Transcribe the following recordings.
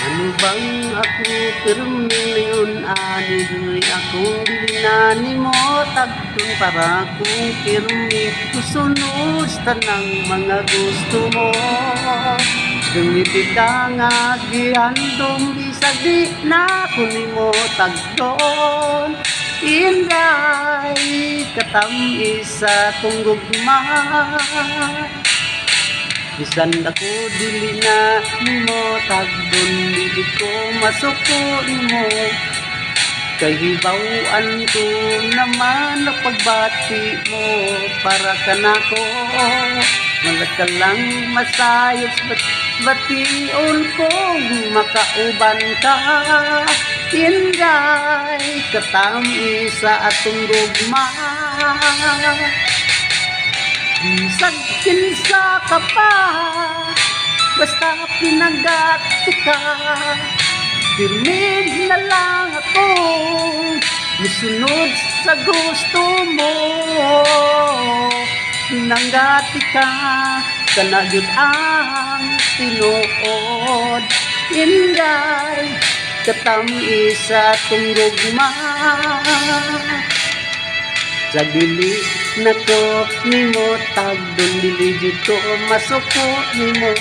Ano bang ako pirmiyon ani do'y akong ginani mo tagtun para kong pirmi kusunod tanang mga gusto mo. Dumiti ka nga gihandom bisag di na kunin mo tagton. Inday katamis sa tunggugma. Bisan ako dili na nimo tagdon dili ko masuko nimo kay hibaw-an ko naman na pagbati mo para kanako wala ka lang masayos bation kong makauban ka inday katami sa atong gugma. Bisag kinsa ka pa basta pinagati ka pirmig na lang ako musunod sa gusto mo pinanggati ka kanagyud ang tinuod inday katami sa tunggugma. Sa dili na ko nimo tagdon dili jud ko masuko nimo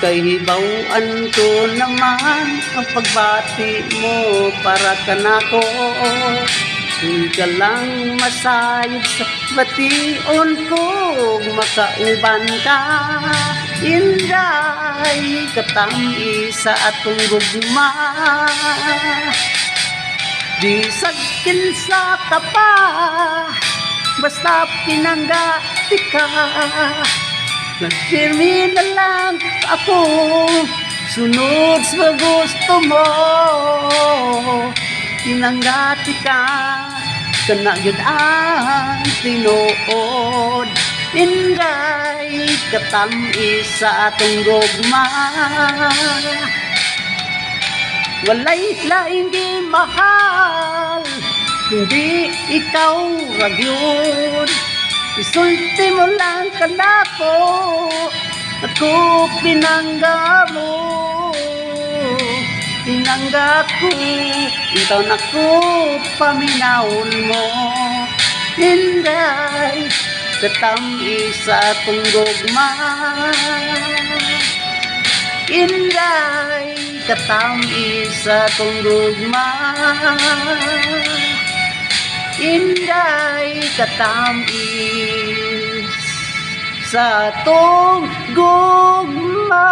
kay hibaw-an ko naman ang pagbati mo para kanako di ka lang masayod sa bation ko makauban ka inday katami sa atong gugma. Bisag kinsa ka pa basta pinanggati ka nagpirmi na lang ako sunod sa gusto mo pinanggati ka kanagyud ang tinuod inday katami sa atong gugma. Walay laing mahal kundi ikaw ragyod isulti mo lang kanako ako pinangga mo pinangga ko ikaw nako paminawon mo inday katami sa atong gugma inday katami sa tunggugma inday katamis sa tunggugma.